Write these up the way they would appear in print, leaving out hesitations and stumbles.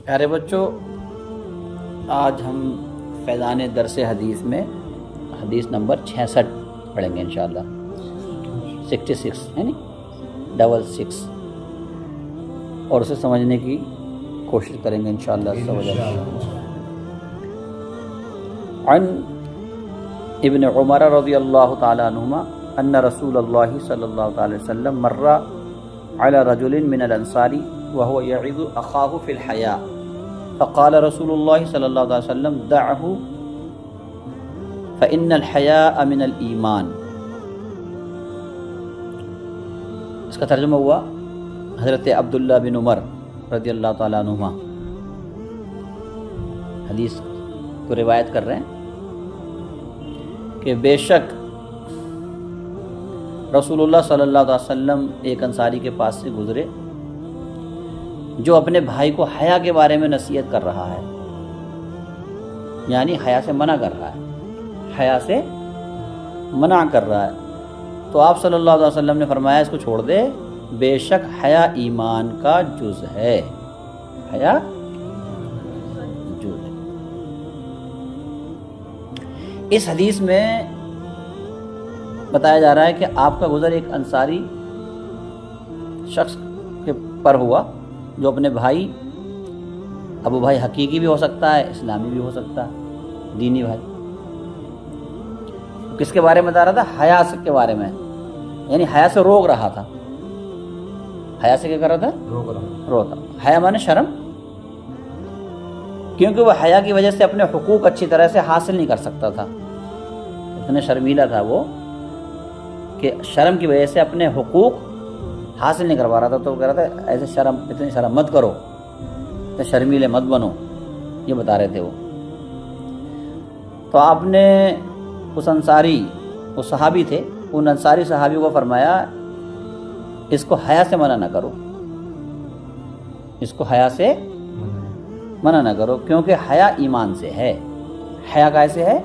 پیارے بچوں، آج ہم فیضان درس حدیث میں حدیث نمبر 66 پڑھیں گے انشاءاللہ۔ 66 ہے نا، 66، اور اسے سمجھنے کی کوشش کریں گے انشاءاللہ۔ عن ابن عمر رضی اللہ تعالی عنہما ان رسول اللہ صلی اللہ تعالی وسلم مر على رجل من الانصار وهو يعظ اخاه في الحياء فقال رسول الله صلى الله عليه وسلم دعه فإن الحياء من الإيمان۔ اس کا ترجمہ ہوا حضرت عبداللہ بن عمر رضی اللہ تعالیٰ عنہما حدیث کو روایت کر رہے ہیں کہ بے شک رسول اللہ صلی اللہ علیہ وسلم ایک انصاری کے پاس سے گزرے جو اپنے بھائی کو حیا کے بارے میں نصیحت کر رہا ہے، یعنی حیا سے منع کر رہا ہے، حیا سے منع کر رہا ہے۔ تو آپ صلی اللہ علیہ وسلم نے فرمایا اس کو چھوڑ دے، بے شک حیا ایمان کا جز ہے، حیا جز ہے۔ اس حدیث میں بتایا جا رہا ہے کہ آپ کا گزر ایک انصاری شخص کے پر ہوا جو اپنے بھائی، اب وہ بھائی حقیقی بھی ہو سکتا ہے، اسلامی بھی ہو سکتا ہے، دینی بھائی، کس کے بارے میں بتا رہا تھا؟ حیا کے بارے میں، یعنی حیا سے روک رہا تھا۔ حیا سے کیا کر رہا تھا؟ روکا۔ حیا مانے شرم، کیونکہ وہ حیا کی وجہ سے اپنے حقوق اچھی طرح سے حاصل نہیں کر سکتا تھا، اتنا شرمیلا تھا وہ کہ شرم کی وجہ سے اپنے حقوق حاصل نہیں کروا رہا تھا۔ تو وہ کہہ رہا تھا ایسے اتنی شرم مت کرو، اتنے شرمیلے مت بنو، یہ بتا رہے تھے وہ۔ تو آپ نے اس انصاری، وہ صحابی تھے، ان انصاری صحابی کو فرمایا اس کو حیا سے منع نہ کرو، اس کو حیا سے منع نہ کرو، کیونکہ حیا ایمان سے ہے۔ حیا کیسے ہے؟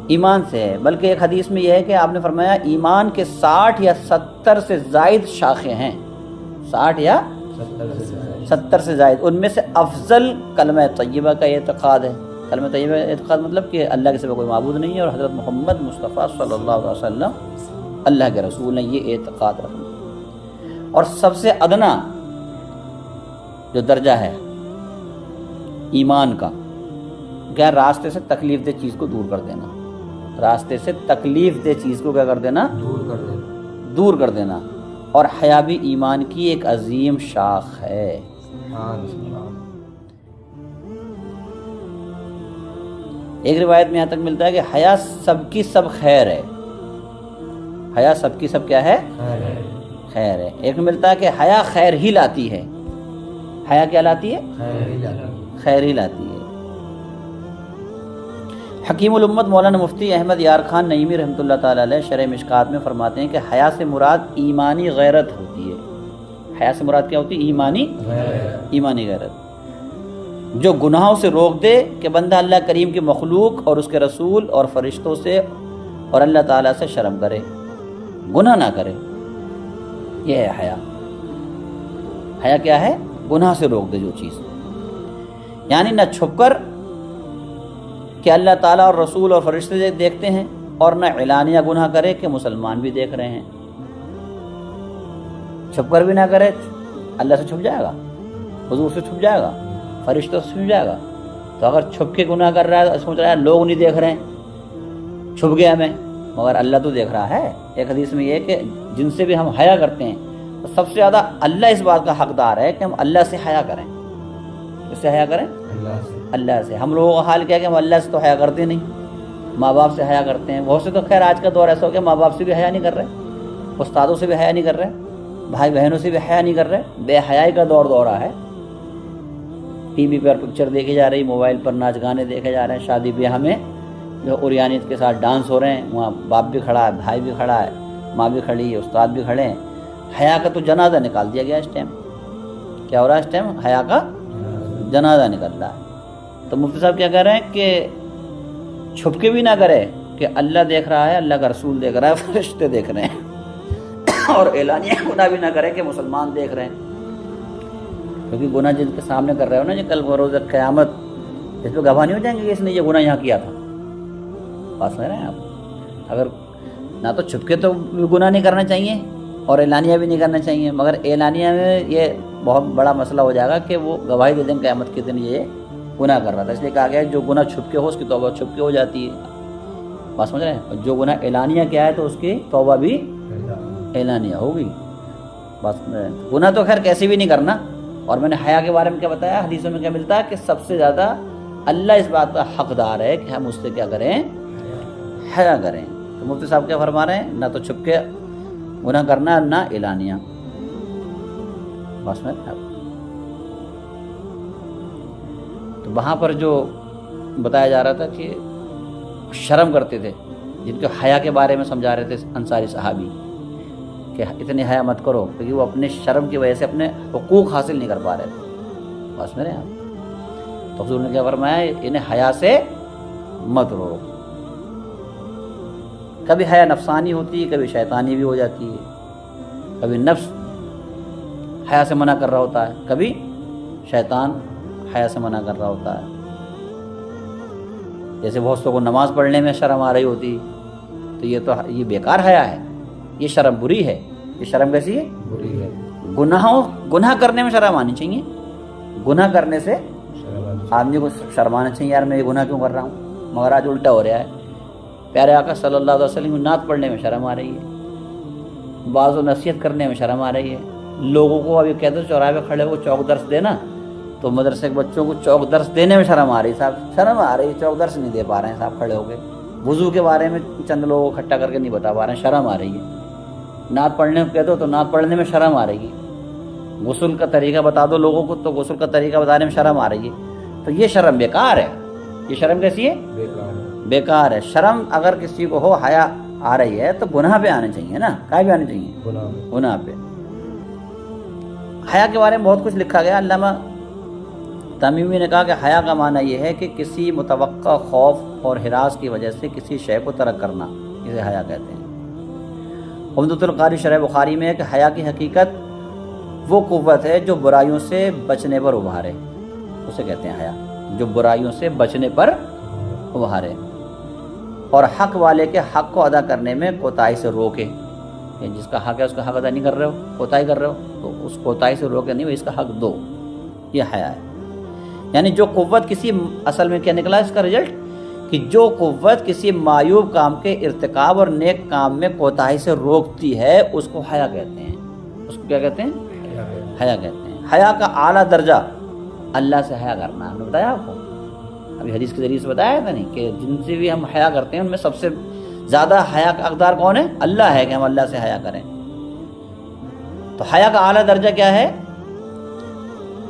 ایمان سے ہے۔ بلکہ ایک حدیث میں یہ ہے کہ آپ نے فرمایا ایمان کے 60 یا 70 سے زائد شاخیں ہیں، 60 یا 70 سے زائد، ان میں سے افضل کلمہ طیبہ کا اعتقاد ہے۔ کلمہ طیبہ کا اعتقاد مطلب کہ اللہ کے سوا کوئی معبود نہیں ہے اور حضرت محمد مصطفیٰ صلی اللہ علیہ وسلم اللہ کے رسول ہیں، یہ اعتقاد رکھنا۔ اور سب سے ادنا جو درجہ ہے ایمان کا کیا؟ راستے سے تکلیف دہ چیز کو دور کر دینا، راستے سے تکلیف دہ چیز کو کیا کر دینا؟ دور کر دینا۔ اور حیا بھی ایمان کی ایک عظیم شاخ ہے۔ ایک روایت میں یہاں تک ملتا ہے کہ حیا سب کی سب خیر ہے، حیا سب کی سب کیا ہے؟ خیر ہے۔ ایک میں ملتا ہے کہ حیا خیر ہی لاتی ہے۔ حیا کیا لاتی ہے؟ خیر ہی لاتی ہے۔ حکیم الامت مولانا مفتی احمد یار خان نعیمی رحمۃ اللہ تعالی علیہ شرح مشکات میں فرماتے ہیں کہ حیا سے مراد ایمانی غیرت ہوتی ہے۔ حیا سے مراد کیا ہوتی ہے؟ ایمانی غیرت، جو گناہوں سے روک دے کہ بندہ اللہ کریم کی مخلوق اور اس کے رسول اور فرشتوں سے اور اللہ تعالیٰ سے شرم کرے، گناہ نہ کرے، یہ ہے حیا۔ حیا کیا ہے؟ گناہ سے روک دے جو چیز، یعنی نہ چھپ کر کہ اللہ تعالیٰ اور رسول اور فرشتے دیکھتے ہیں، اور نہ اعلانیہ گناہ کرے کہ مسلمان بھی دیکھ رہے ہیں۔ چھپ کر بھی نہ کرے، اللہ سے چھپ جائے گا، حضور سے چھپ جائے گا، فرشتوں سے چھپ جائے گا۔ تو اگر چھپ کے گناہ کر رہا ہے، سوچ رہا ہے لوگ نہیں دیکھ رہے ہیں، چھپ گیا میں، مگر اللہ تو دیکھ رہا ہے۔ ایک حدیث میں یہ کہ جن سے بھی ہم حیا کرتے ہیں تو سب سے زیادہ اللہ اس بات کا حقدار ہے کہ ہم اللہ سے حیا کریں۔ کس سے حیا کریں؟ اللہ سے۔ ہم لوگوں کا حال کیا ہے کہ ہم اللہ سے تو حیا کرتے نہیں، ماں باپ سے حیا کرتے ہیں۔ بہت سے تو خیر آج کا دور ایسا ہو گیا ماں باپ سے بھی حیا نہیں کر رہے، استادوں سے بھی حیا نہیں کر رہے، بھائی بہنوں سے بھی حیا نہیں کر رہے، بے حیائی کا دور دورہ ہے۔ ٹی وی پر پکچر دیکھی جا رہی، موبائل پر ناچ گانے دیکھے جا رہے ہیں، شادی بیاہ میں جو عریانیت کے ساتھ ڈانس ہو رہے ہیں، وہاں باپ بھی کھڑا ہے، بھائی بھی کھڑا ہے، ماں بھی کھڑی ہے، استاد بھی کھڑے ہیں۔ حیا کا تو جنازہ نکال دیا گیا اس ٹائم۔ کیا ہو رہا ہے اس ٹائم؟ حیا کا جنازہ نکل رہا ہے۔ تو مفتی صاحب کیا کہہ رہے ہیں کہ چھپ کے بھی نہ کرے کہ اللہ دیکھ رہا ہے، اللہ کا رسول دیکھ رہا ہے، فرشتے دیکھ رہے ہیں، اور اعلانیہ گناہ بھی نہ کرے کہ مسلمان دیکھ رہے ہیں۔ کیونکہ گناہ جن کے سامنے کر رہے ہو نا جی، کل روز قیامت اس پہ گواہ نہیں ہو جائیں گے کہ اس نے یہ گناہ یہاں کیا تھا. بات سمجھ رہے ہیں آپ؟ اگر نہ تو چھپ کے تو گناہ نہیں کرنا چاہیے اور اعلانیہ بھی نہیں کرنا چاہیے، مگر اعلانیہ میں یہ بہت بڑا مسئلہ ہو جائے گا کہ وہ گواہی دے دیں قیامت کے دن یہ گناہ کر رہا تھا. اس لیے کہا گیا ہے جو گناہ چھپ کے ہو اس کی توبہ چھپ کے ہو جاتی ہے. بات سمجھ رہے ہیں؟ اور جو گناہ اعلانیہ کیا ہے تو اس کی توبہ بھی اعلانیہ ہوگی. بات سمجھ رہے ہیں؟ گناہ تو خیر کیسے بھی نہیں کرنا. اور میں نے حیا کے بارے میں کیا بتایا، حدیثوں میں کیا ملتا ہے کہ سب سے زیادہ اللہ اس بات کا حقدار ہے کہ ہم اس سے کیا کریں، حیا کریں. تو مفتی صاحب کیا فرما رہے ہیں، نہ تو چھپ کے گناہ کرنا نہ اعلانیہ. بس میں تو وہاں پر جو بتایا جا رہا تھا کہ شرم کرتے تھے، جن کو حیا کے بارے میں سمجھا رہے تھے انصاری صحابی کہ اتنی حیا مت کرو، کیونکہ وہ اپنے شرم کی وجہ سے اپنے حقوق حاصل نہیں کر پا رہے تھے. بس میرے آپ تو حضور نے کیا فرمایا، انہیں حیا سے مت رو. کبھی حیا نفسانی ہوتی ہے، کبھی شیطانی بھی ہو جاتی ہے. کبھی نفس حیا سے منع کر رہا ہوتا ہے، کبھی شیطان حیا سے منع کر رہا ہوتا ہے. جیسے بہت سو کو نماز پڑھنے میں شرم آ رہی ہوتی تو یہ بیکار حیا ہے، یہ شرم بری ہے. یہ شرم کیسی ہے؟ بری ہے. گناہ کرنے میں شرم آنی چاہیے. گناہ کرنے سے آدمی کو شرمانا چاہیے، یار میں یہ گناہ کیوں کر رہا ہوں. مگر آج الٹا ہو رہا ہے. پیارے آقا صلی اللہ علیہ وسلم کی نعت پڑھنے میں شرم آ رہی ہے، بعض و نصیحت کرنے میں شرم آ رہی ہے. لوگوں کو ابھی کہتے چوراہے پہ کھڑے ہو چوک درس دینا، تو مدرسے کے بچوں کو چوک درس دینے میں شرم آ رہی. صاحب شرم آ رہی ہے، چوک درس نہیں دے پا رہے ہیں صاحب کھڑے ہو کے. وضو کے بارے میں چند لوگوں کو اکٹھا کر کے نہیں بتا پا رہے ہیں، شرم آ رہی ہے. نعت پڑھنے کو کہتے ہو تو نعت پڑھنے میں شرم آ رہی ہے. غسل کا طریقہ بتا دو لوگوں کو تو غسل کا طریقہ بتانے میں شرم آ رہی ہے. تو یہ شرم بیکار ہے. یہ شرم کیسی ہے؟ بیکار ہے. شرم اگر کسی کو ہو، حیا آ رہی ہے تو گناہ پہ آنے چاہیے نا. کہاں پہ آنے چاہیے؟ گناہ پہ. حیا کے بارے میں بہت کچھ لکھا گیا. علامہ تمیمی نے کہا کہ حیا کا معنی یہ ہے کہ کسی متوقع خوف اور ہراس کی وجہ سے کسی شے کو ترک کرنا، اسے حیا کہتے ہیں. عمدۃ القاری شرح بخاری میں ہے کہ حیا کی حقیقت وہ قوت ہے جو برائیوں سے بچنے پر ابھارے. اسے کہتے ہیں حیا، جو برائیوں سے بچنے پر ابھارے اور حق والے کے حق کو ادا کرنے میں کوتاہی سے روکے. یعنی جس کا حق ہے اس کا حق ادا نہیں کر رہے ہو، کوتاہی کر رہے ہو، تو اس کوتاہی سے روکے نہیں، اس کا حق دو. یہ حیا ہے. یعنی جو قوت کسی، اصل میں کیا نکلا اس کا رزلٹ، کہ جو قوت کسی معیوب کام کے ارتکاب اور نیک کام میں کوتاہی سے روکتی ہے اس کو حیا کہتے ہیں. اس کو کیا کہتے ہیں؟ حیا کہتے ہیں. حیا کا اعلیٰ درجہ اللہ سے حیا کرنا. ہم نے بتایا آپ کو ابھی حدیث کے ذریعے سے بتایا تھا نہیں کہ جن سے بھی ہم حیا کرتے ہیں ان میں سب سے زیادہ حیا کا حقدار کون ہے؟ اللہ ہے، کہ ہم اللہ سے حیا کریں. تو حیا کا اعلیٰ درجہ کیا ہے؟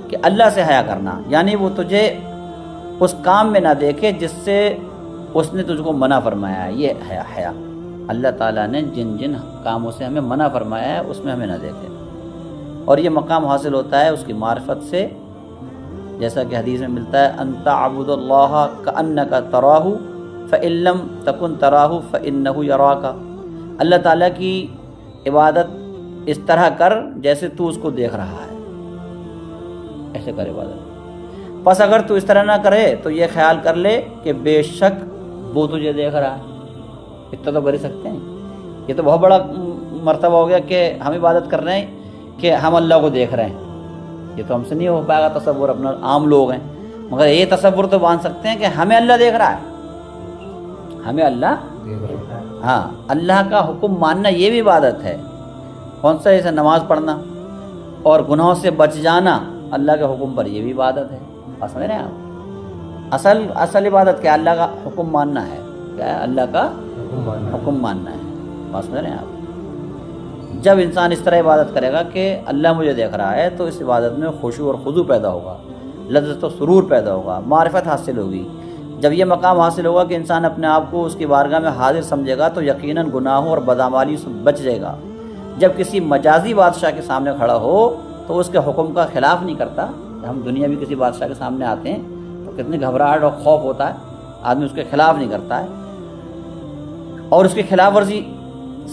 کہ اللہ سے حیا کرنا. یعنی وہ تجھے اس کام میں نہ دیکھے جس سے اس نے تجھ کو منع فرمایا ہے. یہ ہے حیا. اللہ تعالیٰ نے جن جن کاموں سے ہمیں منع فرمایا ہے اس میں ہمیں نہ دیکھے. اور یہ مقام حاصل ہوتا ہے اس کی معرفت سے، جیسا کہ حدیث میں ملتا ہے ان تعبد اللہ کأنک تراہ فإن لم تکن تراہ فإنہ یراک. اللہ تعالیٰ کی عبادت اس طرح کر جیسے تو اس کو دیکھ رہا ہے. ایسے کر عبادت. پس اگر تو اس طرح نہ کرے تو یہ خیال کر لے کہ بے شک وہ تجھے دیکھ رہا ہے. اتنا تو کر ہی سکتے ہیں. یہ تو بہت بڑا مرتبہ ہو گیا کہ ہم عبادت کر رہے ہیں کہ ہم اللہ کو دیکھ رہے ہیں. یہ تو ہم سے نہیں ہو پائے گا تصور، اپنا عام لوگ ہیں. مگر یہ تصور تو باندھ سکتے ہیں کہ ہمیں اللہ دیکھ رہا ہے. ہمیں اللہ، ہاں، اللہ کا حکم ماننا یہ بھی عبادت ہے. کون سا؟ جیسے نماز پڑھنا اور گناہوں سے بچ جانا اللہ کے حکم پر، یہ بھی عبادت ہے. سمجھ رہے ہیں آپ؟ اصل عبادت کیا؟ اللہ کا حکم ماننا ہے. کیا ہے؟ اللہ کا حکم ماننا ہے. سمجھ رہے ہیں آپ؟ جب انسان اس طرح عبادت کرے گا کہ اللہ مجھے دیکھ رہا ہے تو اس عبادت میں خشوع اور خضوع پیدا ہوگا، لذت و سرور پیدا ہوگا، معرفت حاصل ہوگی. جب یہ مقام حاصل ہوگا کہ انسان اپنے آپ کو اس کی بارگاہ میں حاضر سمجھے گا تو یقیناً گناہوں اور بدعمالی سے بچ جائے گا. جب کسی مجازی بادشاہ کے سامنے کھڑا ہو تو اس کے حکم کا خلاف نہیں کرتا. ہم دنیا بھی کسی بادشاہ کے سامنے آتے ہیں تو کتنی گھبراہٹ اور خوف ہوتا ہے، آدمی اس کے خلاف نہیں کرتا ہے اور اس کی خلاف ورزی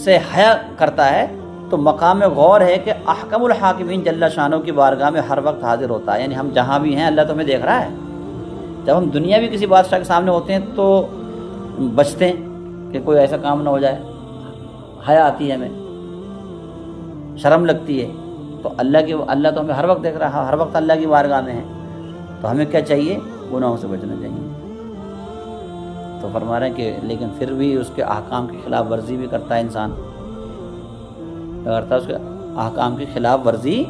سے حیا کرتا ہے تو مقام غور ہے کہ احکم الحاکمین جل شانہ کی بارگاہ میں ہر وقت حاضر ہوتا ہے، یعنی ہم جہاں بھی ہیں اللہ تو ہمیں دیکھ رہا ہے۔ جب ہم دنیا بھی کسی بادشاہ کے سامنے ہوتے ہیں تو بچتے ہیں کہ کوئی ایسا کام نہ ہو جائے، حیا آتی ہے ہمیں، شرم لگتی ہے، تو اللہ تو ہمیں ہر وقت دیکھ رہا ہے، ہر وقت اللہ کی بارگاہ میں ہے، تو ہمیں کیا چاہیے؟ گناہوں سے بچنا چاہیے۔ تو فرما رہے ہیں کہ لیکن پھر بھی اس کے احکام کی خلاف ورزی بھی کرتا ہے انسان، کرتا ہے اس کے احکام کی خلاف ورزی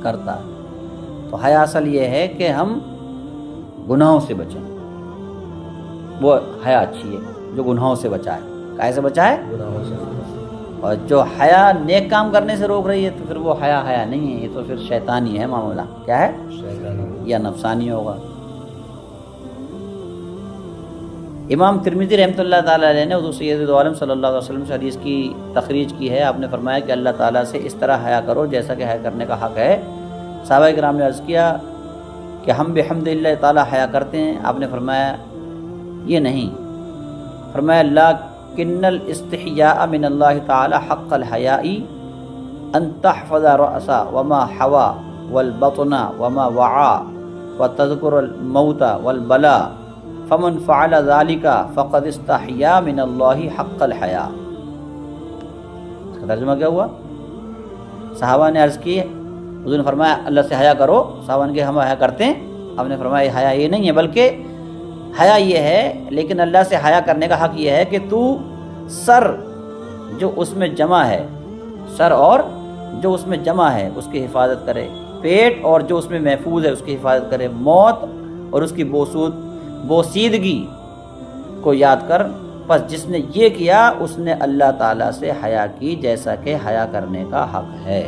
کرتا ہے۔ تو حیا اصل یہ ہے کہ ہم گناہوں سے بچیں، وہ حیا اچھی ہے جو گناہوں سے بچائے۔ کیسے بچائے؟ گناہوں سے۔ اور جو حیا نیک کام کرنے سے روک رہی ہے تو پھر وہ حیا نہیں ہے، یہ تو پھر شیطانی ہے معاملہ۔ کیا ہے؟ شیطانی یا نفسانی ہوگا۔ امام ترمذی رحمۃ اللہ تعالیٰ علیہ نے حضور سید عالم صلی اللہ علیہ وسلم سے حدیث کی تخریج کی ہے۔ آپ نے فرمایا کہ اللہ تعالیٰ سے اس طرح حیا کرو جیسا کہ حیا کرنے کا حق ہے۔ صحابہ کرام نے عرض کیا کہ ہم بحمد اللہ تعالیٰ حیا کرتے ہیں؟ آپ نے فرمایا یہ نہیں، فرمایا لکن الاستحیاء من اللہ تعالیٰ حق الحیاء ان تحفظ الرأس وما حوا والبطن وما وعا وتذکر الموت والبلاء فمن فعل ذلك فقد استحیا من اللہ حق الحیاء۔ اس کا ترجمہ کیا ہوا؟ صحابہ نے عرض کی، حضور نے فرمایا اللہ سے حیا کرو، صحابہ نے ہم حیا کرتے ہیں؟ آپ نے فرمایا حیا یہ نہیں ہے، بلکہ حیا یہ ہے، لیکن اللہ سے حیا کرنے کا حق یہ ہے کہ تو سر جو اس میں جمع ہے، سر اور جو اس میں جمع ہے اس کی حفاظت کرے، پیٹ اور جو اس میں محفوظ ہے اس کی حفاظت کرے، موت اور اس کی بوسیدگی کو یاد کر۔ پس جس نے یہ کیا اس نے اللہ تعالیٰ سے حیا کی جیسا کہ حیا کرنے کا حق ہے۔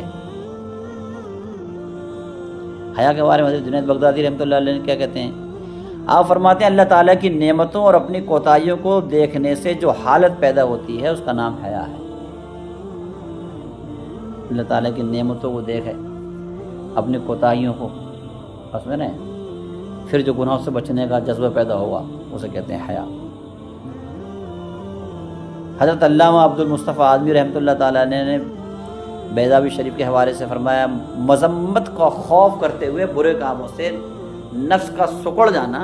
حیا کے بارے میں حضرت جنید بغدادی رحمۃ اللہ علیہ نے کیا کہتے ہیں؟ آپ فرماتے ہیں اللہ تعالیٰ کی نعمتوں اور اپنی کوتاہیوں کو دیکھنے سے جو حالت پیدا ہوتی ہے اس کا نام حیا ہے۔ اللہ تعالیٰ کی نعمتوں کو دیکھے، اپنی کوتاہیوں کو بس میں نے پھر جو گناہوں سے بچنے کا جذبہ پیدا ہوا اسے کہتے ہیں حیا۔ حضرت علامہ عبد المصطفیٰ اعظمی رحمۃ اللہ تعالیٰ نے بیضاوی شریف کے حوالے سے فرمایا مذمت کا خوف کرتے ہوئے برے کاموں سے نفس کا سکڑ جانا،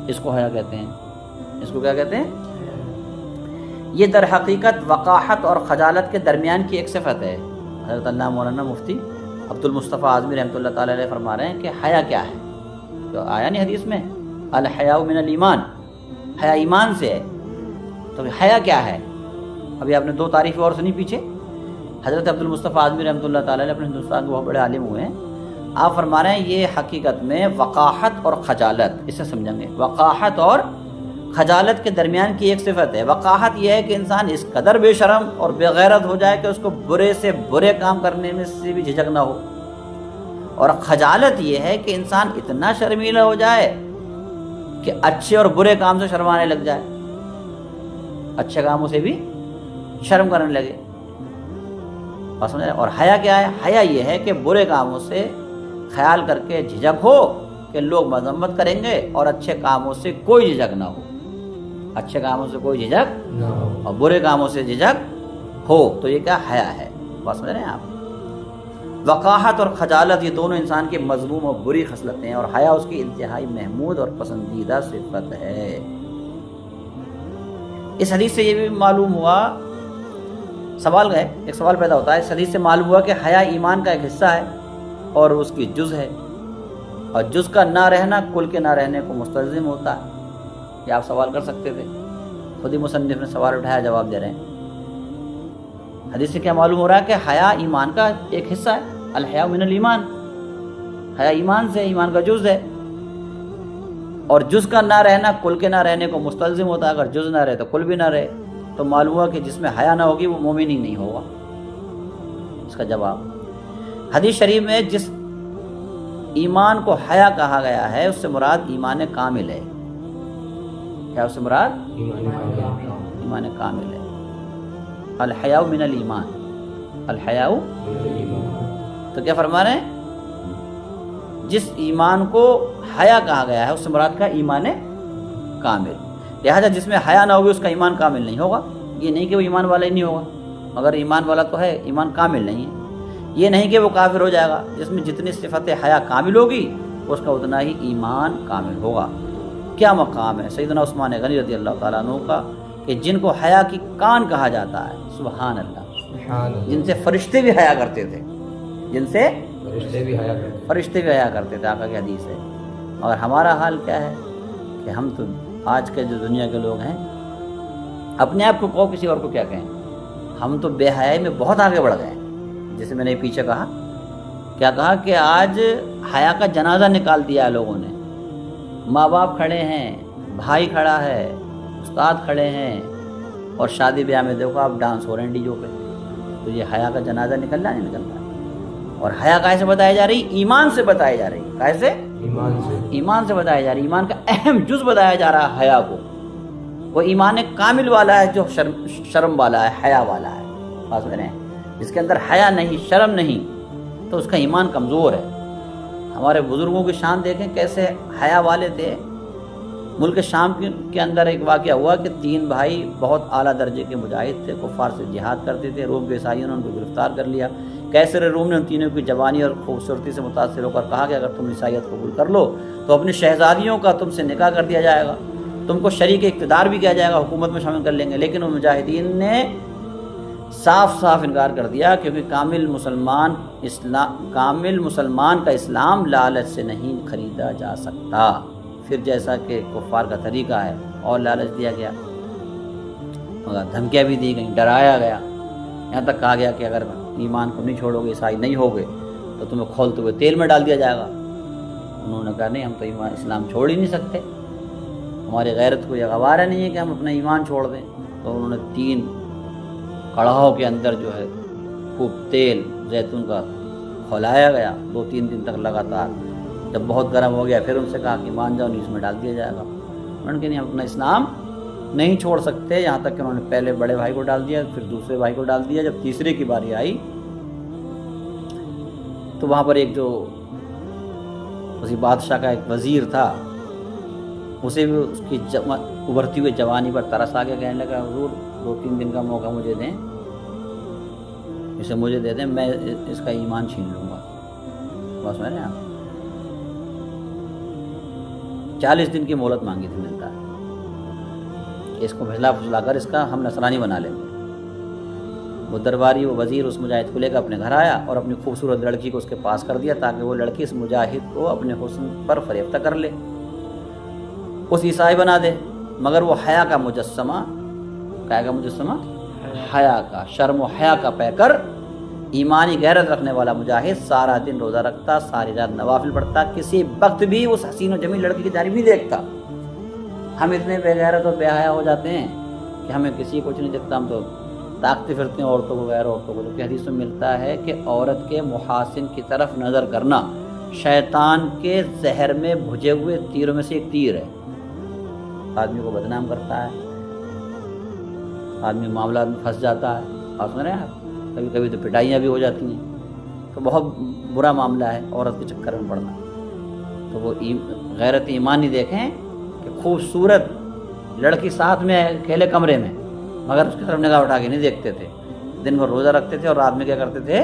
اس کو حیا کہتے ہیں۔ اس کو کیا کہتے ہیں؟ یہ در حقیقت وقاحت اور خجالت کے درمیان کی ایک صفت ہے۔ حضرت علامہ مولانا مفتی عبد المصطفیٰ اعظمی رحمۃ اللہ تعالیٰ علیہ فرما رہے ہیں کہ حیا کیا ہے؟ تو آیا نہیں حدیث میں الحیاء من الایمان، حیا ایمان سے ہے۔ تو حیا کیا ہے؟ ابھی آپ نے دو تعریفیں اور سنی پیچھے۔ حضرت عبد المصطفیٰ اعظمی رحمۃ اللہ تعالیٰ علیہ اپنے ہندوستان کے بہت بڑے عالم ہوئے ہیں۔ آپ فرما رہے ہیں یہ حقیقت میں وقاحت اور خجالت، اسے سمجھیں گے، وقاحت اور خجالت کے درمیان کی ایک صفت ہے۔ وقاحت یہ ہے کہ انسان اس قدر بے شرم اور بے غیرت ہو جائے کہ اس کو برے سے برے کام کرنے میں سے بھی جھجک نہ ہو، اور خجالت یہ ہے کہ انسان اتنا شرمیلا ہو جائے کہ اچھے اور برے کام سے شرمانے لگ جائے، اچھے کاموں سے بھی شرم کرنے لگے۔ اور حیا کیا ہے؟ حیا یہ ہے کہ برے کاموں سے خیال کر کے جھجک ہو کہ لوگ مذمت کریں گے، اور اچھے کاموں سے کوئی جھجک نہ ہو، اچھے کاموں سے کوئی جھجک نہ ہو اور برے کاموں سے جھجک ہو، تو یہ کیا حیا ہے؟ بات سمجھ رہے ہیں آپ؟ وقاحت اور خجالت یہ دونوں انسان کی مذموم اور بری خصلتیں ہیں، اور حیا اس کی انتہائی محمود اور پسندیدہ صفت ہے۔ اس حدیث سے یہ بھی معلوم ہوا، سوال ہے، ایک سوال پیدا ہوتا ہے، اس حدیث سے معلوم ہوا کہ حیا ایمان کا ایک حصہ ہے اور اس کی جز ہے، اور جز کا نہ رہنا کل کے نہ رہنے کو مستلزم ہوتا ہے۔ یہ آپ سوال کر سکتے تھے، خود ہی مصنف نے سوال اٹھایا، جواب دے رہے ہیں۔ حدیث سے کیا معلوم ہو رہا ہے کہ حیا ایمان کا ایک حصہ ہے، الحیاء من الایمان، حیا ایمان سے، ایمان کا جز ہے، اور جز کا نہ رہنا کل کے نہ رہنے کو مستلزم ہوتا ہے۔ اگر جز نہ رہے تو کل بھی نہ رہے، تو معلوم ہوا کہ جس میں حیا نہ ہوگی وہ مومن ہی نہیں ہوگا۔ اس کا جواب حدیث شریف میں جس ایمان کو حیا کہا گیا ہے اس سے مراد ایمان کامل ہے۔ کیا اس سے مراد؟ ایمان کامل ہے۔ الحیاء من الایمان، الحیاء، تو کیا فرما رہے ہیں؟ جس ایمان کو حیا کہا گیا ہے اس سے مراد کا ایمان کامل، لہذا جس میں حیا نہ ہوگی اس کا ایمان کامل نہیں ہوگا۔ یہ نہیں کہ وہ ایمان والا ہی نہیں ہوگا، مگر ایمان والا تو ہے، ایمان کامل نہیں ہے۔ یہ نہیں کہ وہ کافر ہو جائے گا، جس میں جتنی صفت حیا کامل ہوگی اس کا اتنا ہی ایمان کامل ہوگا۔ کیا مقام ہے سیدنا عثمان غنی رضی اللہ تعالیٰ عنہ کا کہ جن کو حیا کی کان کہا جاتا ہے، سبحان اللہ، جن سے فرشتے بھی حیا کرتے تھے، جن سے فرشتے بھی حیا کرتے تھے، آقا کی حدیث ہے۔ اور ہمارا حال کیا ہے کہ ہم تو آج کے جو دنیا کے لوگ ہیں، اپنے آپ کو کہو کسی اور کو کیا کہیں، ہم تو بے حیائی میں بہت آگے بڑھ گئے ہیں۔ جیسے میں نے پیچھے کہا، کیا کہا کہ آج حیا کا جنازہ نکال دیا ہے لوگوں نے، ماں باپ کھڑے ہیں، بھائی کھڑا ہے، استاد کھڑے ہیں، اور شادی بیاہ میں دیکھو آپ ڈانس ہو رہے ہیں ڈی جو پہ، تو یہ حیا کا جنازہ نکلنا نہیں نکلتا۔ اور حیا کیسے بتائی جا رہی؟ ایمان سے بتائی جا رہی۔ کیسے؟ ایمان سے بتایا جا رہا ہے۔ ایمان کا اہم جز بتایا جا رہا ہے حیا کو۔ وہ ایمان کامل والا ہے جو شرم والا ہے، حیا والا ہے، بات سمجھ رہے ہیں؟ جس کے اندر حیا نہیں، شرم نہیں، تو اس کا ایمان کمزور ہے۔ ہمارے بزرگوں کی شان دیکھیں کیسے حیا والے تھے۔ ملک شام کے اندر ایک واقعہ ہوا کہ 3 بھائی بہت اعلیٰ درجے کے مجاہد تھے، کفار سے جہاد کرتے تھے۔ روم کے عیسائیوں نے ان کو گرفتار کر لیا۔ کیسر روم نے ان تینوں کی جوانی اور خوبصورتی سے متاثر ہو کر کہا کہ اگر تم عیسائیت قبول کر لو تو اپنی شہزادیوں کا تم سے نکاح کر دیا جائے گا، تم کو شریک اقتدار بھی کیا جائے گا، حکومت میں شامل کر لیں گے۔ لیکن ان مجاہدین نے صاف انکار کر دیا، کیونکہ کامل مسلمان کا اسلام لالچ سے نہیں خریدا جا سکتا۔ پھر جیسا کہ کفار کا طریقہ ہے، اور لالچ دیا گیا، مگر دھمکیاں بھی دی گئیں، ڈرایا گیا، یہاں تک کہا گیا کہ اگر ایمان کو نہیں چھوڑو گے، عیسائی نہیں ہوگے، تو تمہیں کھولتے ہوئے تیل میں ڈال دیا جائے گا۔ انہوں نے کہا نہیں، ہم تو ایمان اسلام چھوڑ ہی نہیں سکتے، ہماری غیرت کو یہ گوارا نہیں ہے کہ ہم اپنا ایمان چھوڑ دیں۔ تو انہوں نے 3 کڑاہوں کے اندر جو ہے خوب تیل زیتون کا کھولایا گیا 2-3 دن تک لگاتار۔ جب بہت گرم ہو گیا پھر ان سے کہا کہ مان جاؤ، نہیں اس میں ڈال دیا جائے گا۔ انہوں نے کہا نہیں، ہم اپنا اسلام نہیں چھوڑ سکتے، یہاں تک کہ انہوں نے پہلے بڑے بھائی کو ڈال دیا، پھر دوسرے بھائی کو ڈال دیا۔ جب تیسرے کی باری آئی تو وہاں پر ایک جو اسی بادشاہ کا ایک وزیر تھا، اسے بھی اس کی ابھرتی ہوئی جوانی پر ترس آ کے کہنے لگا، حضور 2-3 دن کا موقع مجھے دیں، اسے مجھے دے دیں، میں اس کا ایمان چھین لوں گا۔ بس میں نے 40 دن کی مہلت مانگی تھی، ملتا ہے اس کو بھجلا پھسلا کر اس کا ہم نصرانی بنا لیں گے۔ وہ درباری، وہ وزیر اس مجاہد کو لے کر اپنے گھر آیا اور اپنی خوبصورت لڑکی کو اس کے پاس کر دیا تاکہ وہ لڑکی اس مجاہد کو اپنے حسن پر فریفتہ کر لے، اس عیسائی بنا دے۔ مگر وہ حیا کا مجسمہ، کیا کا مجسمہ؟ حیا کا، شرم و حیا کا پیکر، ایمانی غیرت رکھنے والا مجاہد سارا دن روزہ رکھتا، ساری رات نوافل پڑھتا، کسی وقت بھی اس حسین و جمیل لڑکی کی جانب نہیں دیکھتا۔ ہم اتنے بے غیرت اور بے حیا ہو جاتے ہیں کہ ہمیں کسی کو کچھ نہیں دیکھتا، ہم تو تاکتے پھرتے ہیں عورتوں کو، غیر عورتوں کو۔ جبکہ حدیث میں ملتا ہے کہ عورت کے محاسن کی طرف نظر کرنا شیطان کے زہر میں بھجے ہوئے تیروں میں سے ایک تیر ہے۔ آدمی کو بدنام کرتا ہے، آدمی معاملات میں پھنس جاتا ہے، آپ سن رہے ہیں، کبھی کبھی تو پٹائیاں بھی ہو جاتی ہیں۔ تو بہت برا معاملہ ہے عورت کے چکر میں پڑنا۔ تو وہ غیرت ایمانی دیکھیں کہ خوبصورت لڑکی ساتھ میں ہے اکیلے کمرے میں، مگر اس کی طرف نگاہ اٹھا کے نہیں دیکھتے تھے، دن بھر روزہ رکھتے تھے اور رات میں کیا کرتے تھے؟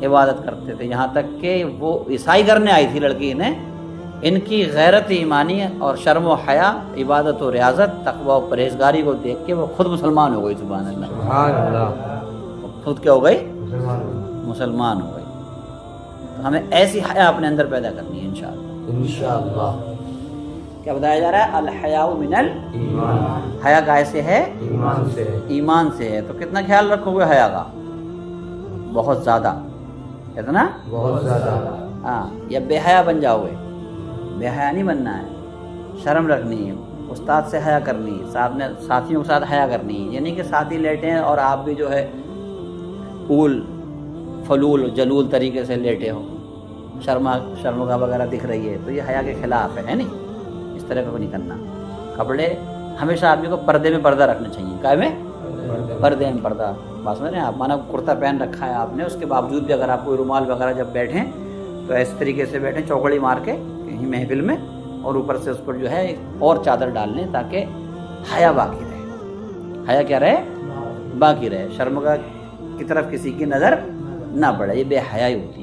عبادت کرتے تھے۔ یہاں تک کہ وہ عیسائی کرنے آئی تھی لڑکی نے، ان کی غیرت ایمانی اور شرم و حیا، عبادت و ریاضت، تقوی و پرہیزگاری کو دیکھ کے وہ خود مسلمان ہو گئی۔ سبحان اللہ، سبحان اللہ، خود کیا ہو گئی؟ مسلمان ہو گئی۔ تو ہمیں ایسی حیا اپنے اندر پیدا کرنی ہے انشاءاللہ۔ کیا بتایا جا رہا ہے؟ الحیاء من الایمان، حیا کیسے ہے؟ ایمان سے ہے، ایمان سے ہے۔ تو کتنا خیال رکھو گے حیا کا؟ بہت زیادہ، کتنا؟ بہت زیادہ۔ ہاں، یا بے حیا بن جاؤ گے؟ بے حیا نہیں بننا ہے، شرم رکھنی ہے، استاد سے حیا کرنی ہے، ساتھ میں ساتھیوں کے ساتھ حیا کرنی ہے۔ یعنی کہ ساتھی لیٹے ہیں اور آپ بھی جو ہے اول فلول جلول طریقے سے لیٹے ہو، شرمگاہ وغیرہ دکھ رہی ہے، تو یہ حیا کے خلاف ہے نہیں، اس طرح کا نہیں کرنا۔ کپڑے ہمیشہ آدمی کو پردے میں پردہ رکھنا چاہیے۔ کیا میں؟ پردے میں پردہ۔ بات سمجھ رہے ہیں آپ؟ مانا کرتا پہن رکھا ہے آپ نے، اس کے باوجود بھی اگر آپ کوئی رومال وغیرہ جب بیٹھیں تو ایس طریقے سے بیٹھیں، چوکڑی مار کے کہیں محفل میں، اور اوپر سے اس پر جو ہے ایک اور چادر ڈال لیں تاکہ حیا باقی رہے۔ حیا کیا رہے؟ باقی رہے۔ شرمگاہ کی طرف کسی کی نظر نہ پڑے. یہ بے حیائی ہوتی ہے.